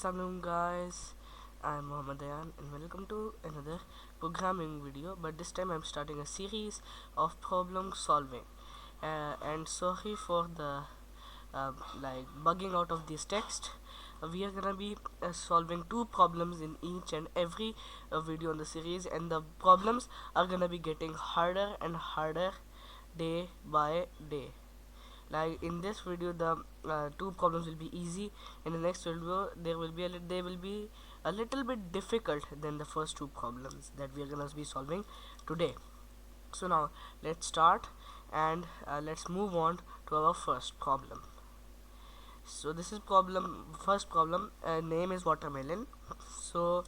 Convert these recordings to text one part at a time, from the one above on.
Assalamualaikum guys, I'm Muhammad Dayan and welcome to another programming video, but this time I'm starting a series of problem solving, and sorry for the bugging out of this text. We are gonna be solving two problems in each and every video in the series, and the problems are gonna be getting harder and harder day by day. Like in this video the two problems will be easy. In the next video they will be a little bit difficult than the first two problems that we are gonna be solving today. So now let's start, and let's move on to our first problem. So this is first problem, name is watermelon. So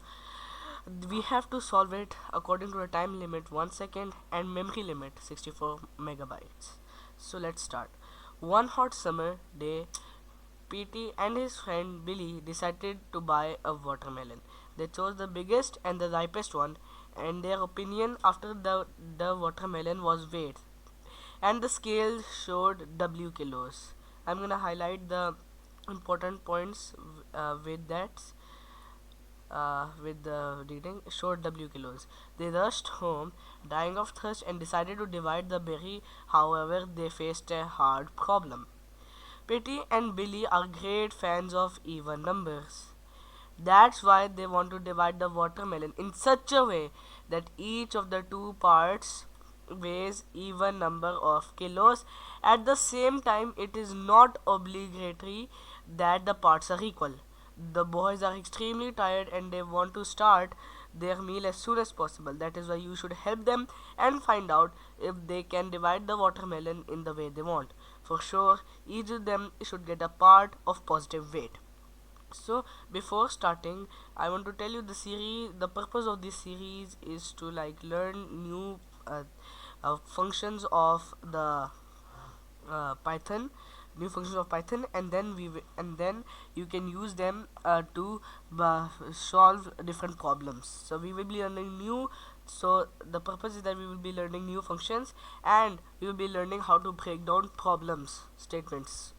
we have to solve it according to a time limit 1 second and memory limit 64 megabytes. So let's start. One hot summer day, PT and his friend Billy decided to buy a watermelon. They chose the biggest and the ripest one, and their opinion after the watermelon was weight, and the scale showed W kilos. I'm gonna highlight the important points with the reading showed W kilos. They rushed home, dying of thirst, and decided to divide the berry. However, they faced a hard problem. Petty and Billy are great fans of even numbers. That's why they want to divide the watermelon in such a way that each of the two parts weighs even number of kilos. At the same time, it is not obligatory that the parts are equal. The boys are extremely tired and they want to start their meal as soon as possible. That is why you should help them and find out if they can divide the watermelon in the way they want. For sure, each of them should get a part of positive weight. So before starting, I want to tell you the purpose of this series is to learn new functions of the Python, new functions of Python, and then you can use them to solve different problems. So we will be learning new. So the purpose is that we will be learning new functions, and we will be learning how to break down problems statements.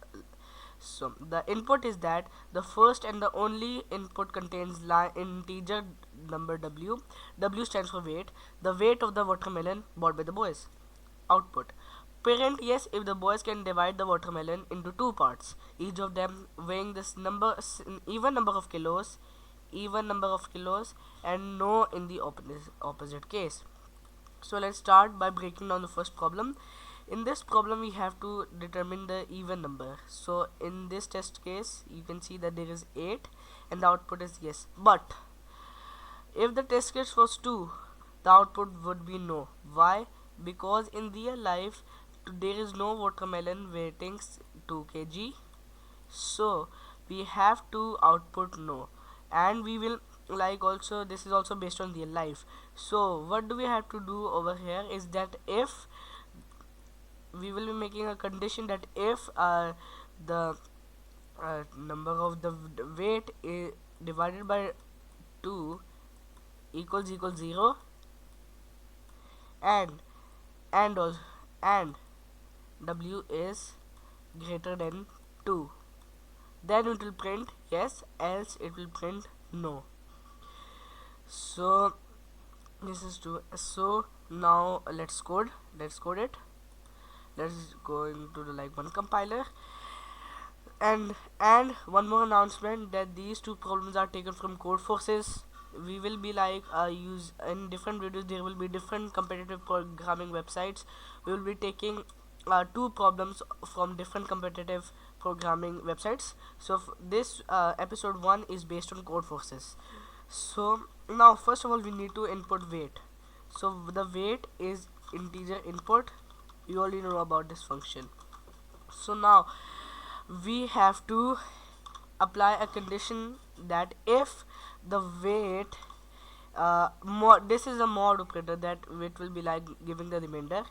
So the input is that the first and the only input contains integer number W. W stands for weight. The weight of the watermelon bought by the boys. Output. Parent, yes, if the boys can divide the watermelon into two parts, each of them weighing this even number of kilos, and no in the opposite case. So let's start by breaking down the first problem. In this problem we have to determine the even number. So in this test case you can see that there is 8 and the output is yes. But if the test case was 2, the output would be no. Why? Because in real life there is no watermelon weighing 2 kg. So we have to output no, and we will also this is also based on real life. So what do we have to do over here is that if we will be making a condition that if the number of the weight is divided by 2 equals 0, and also and W is greater than 2, then it will print yes, else it will print no. So this is 2. So now let's code it. Let's go into the one compiler, and one more announcement that these two problems are taken from Codeforces. We will be use in different videos. There will be different competitive programming websites. We will be taking two problems from different competitive programming websites. So this episode 1 is based on Codeforces. So now first of all we need to input weight. So the weight is integer input. You already know about this function. So now we have to apply a condition that if the weight this is a mod operator that it will be giving the remainder.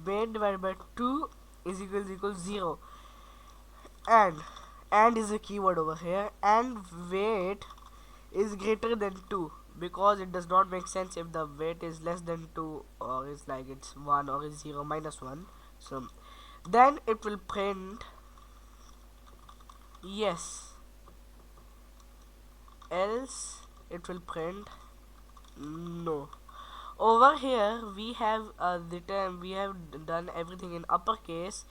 Weight divided by 2 is equals 0, and is a keyword over here, and weight is greater than 2, because it does not make sense if the weight is less than 2 or is it's 1 or is 0 minus 1. So then it will print yes. else it will print no. Over here we have we have done everything in uppercase,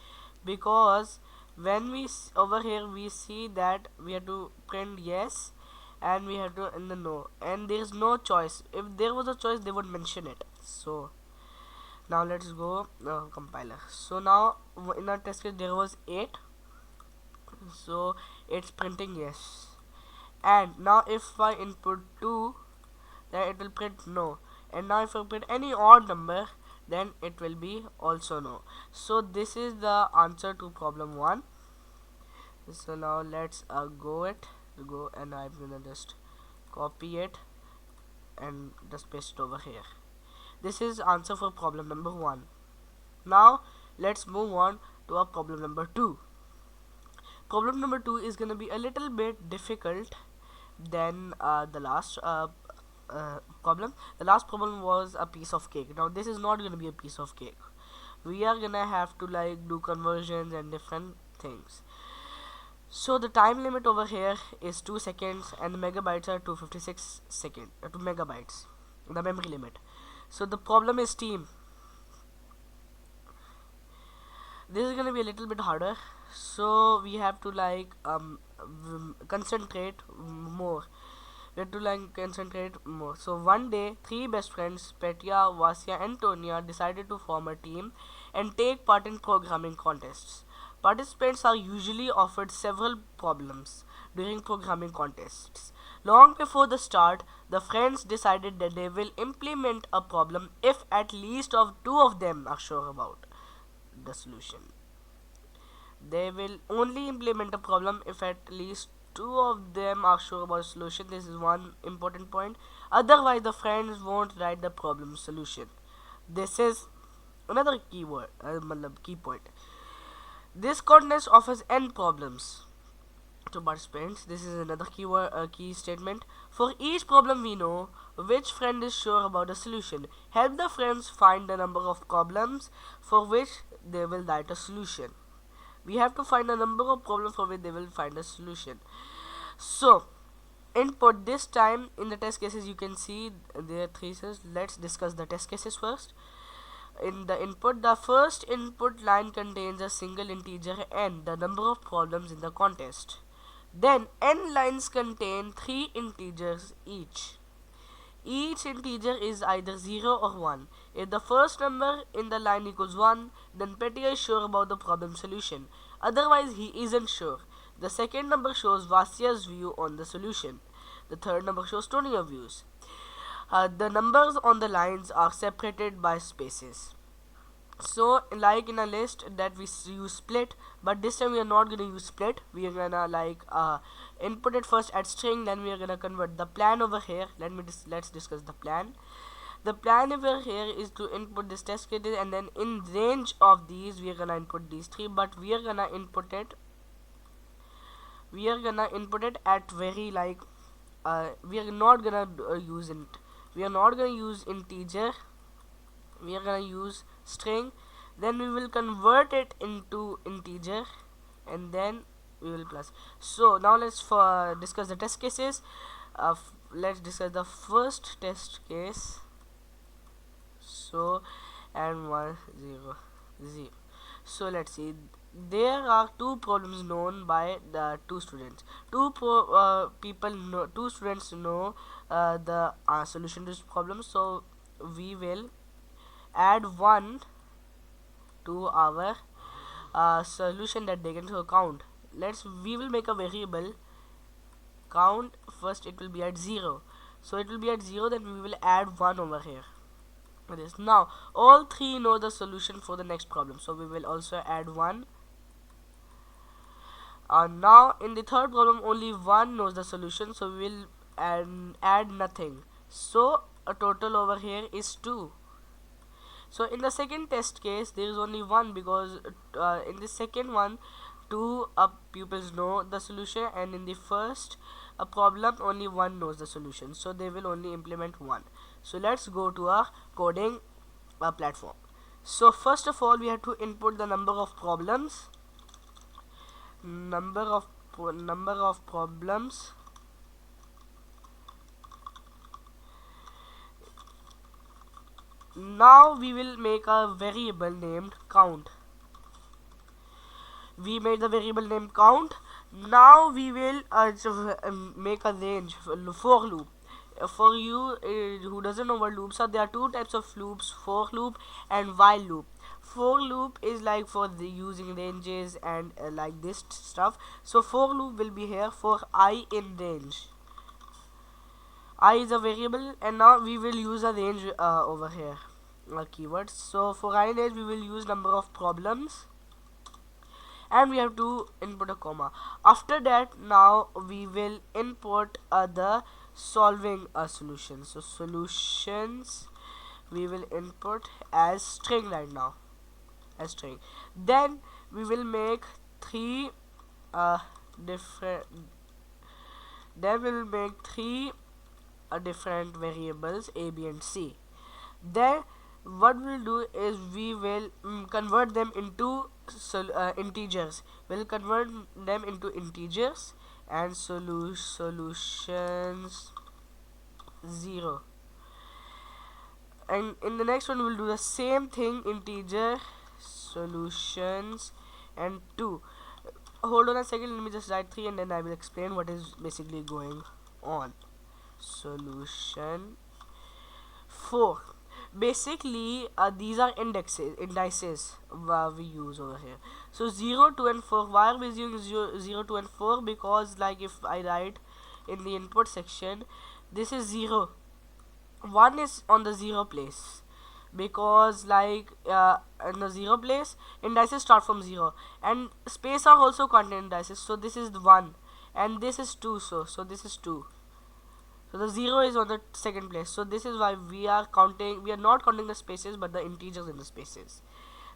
because when over here we see that we have to print yes and we have to in the no, and there is no choice. If there was a choice they would mention it. So now let's go compiler. So now in our test case there was 8, so it's printing yes. And now if I input 2, then it will print no. And now if I print any odd number, then it will be also no. So this is the answer to problem 1. So now let's go and I'm gonna just copy it and just paste it over here. This is answer for problem number 1. Now let's move on to our problem number 2. Problem number 2 is gonna be a little bit difficult than the last problem. The last problem was a piece of cake. Now this is not gonna be a piece of cake. We are gonna have to like do conversions and different things. So the time limit over here is 2 seconds and the megabytes are 256 megabytes, the memory limit. So the problem is team. This is gonna be a little bit harder, so we have to like concentrate more. So one day, 3 best friends, Petya, Vasya and Tonya, decided to form a team and take part in programming contests. Participants are usually offered several problems during programming contests. Long before the start, the friends decided that they will implement a problem if at least 2 of them are sure about the solution. They will only implement a problem if at least 2 of them are sure about the solution. This is one important point. Otherwise, the friends won't write the problem solution. This is another keyword, key point. This contest offers n problems to participants. This is another keyword, key statement. For each problem we know which friend is sure about the solution. Help the friends find the number of problems for which they will write a solution. We have to find a number of problems for which they will find a solution. So input this time in the test cases, you can see there are 3 cases. Let's discuss the test cases first. In the input, the first input line contains a single integer n, the number of problems in the contest. Then n lines contain 3 integers each. Each integer is either 0 or 1. If the first number in the line equals 1, then Petya is sure about the problem solution. Otherwise, he isn't sure. The second number shows Vasya's view on the solution. The third number shows Tonya's views. The numbers on the lines are separated by spaces. So like in a list that we use split, but this time we are not going to use split. We are gonna like input it first at string, then we are gonna convert the plan over here. Let's discuss the plan. The plan over here is to input this test case, and then in range of these we are gonna input these 3, but we are gonna input it at very like we are not gonna use int. We are not gonna use integer. We are gonna use string. Then we will convert it into integer, and then we will plus. So now let's discuss the test cases. Let's discuss the first test case. So and 1 0 0. So let's see. There are 2 problems known by the 2 students. Two students know the solution to this problem. So we will add 1 to our solution that they can count. We will make a variable count. First it will be at 0. So it will be at 0, then we will add 1 over here. Now all 3 know the solution for the next problem, so we will also add 1. Now in the third problem only 1 knows the solution, so we will add nothing. So a total over here is 2. So in the second test case there is only 1, because in the second one 2 pupils know the solution, and in the first problem only 1 knows the solution, so they will only implement 1. So let's go to our coding platform. So first of all we have to input the number of problems. Number of problems now we will make a variable named count. We made the variable named count. Now we will make a range for loop. For you who doesn't know what loops are, there are two types of loops: for loop and while loop. For loop is like for the using ranges and like this stuff. So for loop will be here for I in range. I is a variable, and now we will use a range over here keywords. So for I in range we will use number of problems, and we have to input a comma. After that, now we will input the solving a solution. So solutions we will input as string right now, as string. Then we will make three different. Then we will make three different variables A, B, and C. Then what we'll do is we will convert them into integers. We'll convert them into integers and solutions 0. And in the next one we'll do the same thing, integer solutions and 2. Hold on a second, let me just write 3 and then I will explain what is basically going on. Solution 4. Basically these are indices we use over here. So 0, 2 and 4. Why are we using 0, 2 and 4? Because like if I write in the input section, this is 0, 1 is on the 0 place, because like in the 0 place indices start from 0, and space are also content indices. So this is the 1 and this is 2, so this is 2. So the 0 is on the second place. So this is why we are not counting the spaces but the integers in the spaces.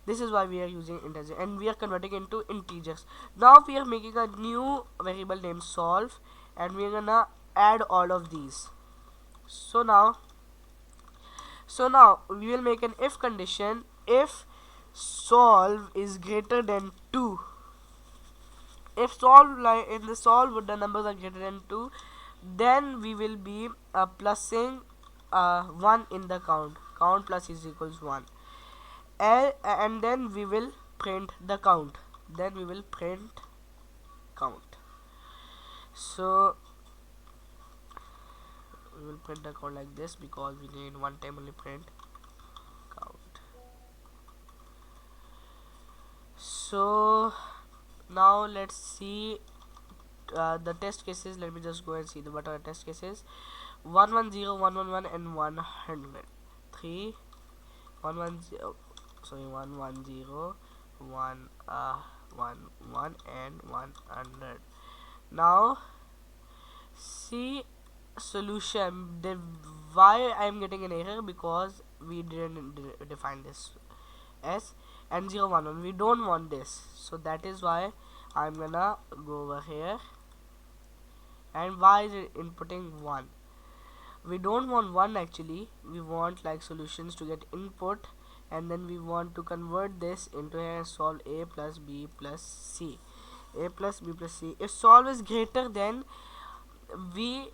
This is why we are using integers, and we are converting into integers. Now we are making a new variable named solve, and we are gonna add all of these. So now we will make an if condition. If solve is greater than 2, if solve, like in the solve the numbers are greater than 2, then we will be plussing 1 in the count plus is equals 1, and then we will print the count. So we will print the count like this, because we need one time only print count. So now let's see the test cases. Let me just go and see what are the test cases. 110, 111 and 100. 3 110, sorry, 110, 111 and 100. Now see solution. Why I am getting an error? Because we didn't define this s and 0, 1, 1. We don't want this, so that is why I'm gonna go over here. And why is it inputting 1? We don't want 1 actually. We want like solutions to get input, and then we want to convert this into a solve a plus b plus c. A plus b plus c. If solve is greater than,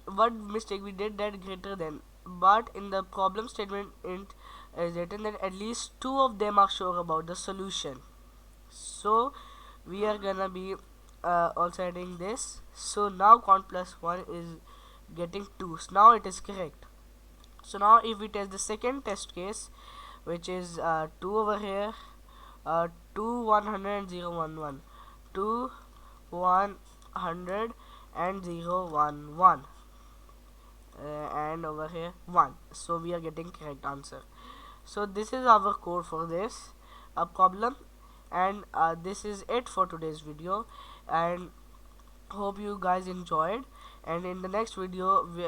what mistake we did, that greater than, but in the problem statement it is written that at least 2 of them are sure about the solution. So we are gonna be also adding this. So now count plus 1 is getting 2. So now it is correct. So now if we test the second test case, which is 2 over here, 2 100 and 0 11, 2 100 and 0 11, and over here 1. So we are getting correct answer. So this is our code for this problem, and this is it for today's video, and hope you guys enjoyed. And in the next video, you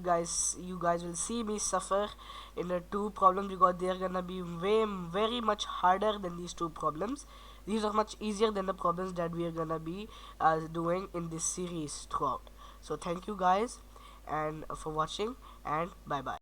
guys will see me suffer in the 2 problems, because they are gonna be very much harder than these 2 problems. These are much easier than the problems that we are gonna be doing in this series throughout. So thank you guys and for watching, and bye bye.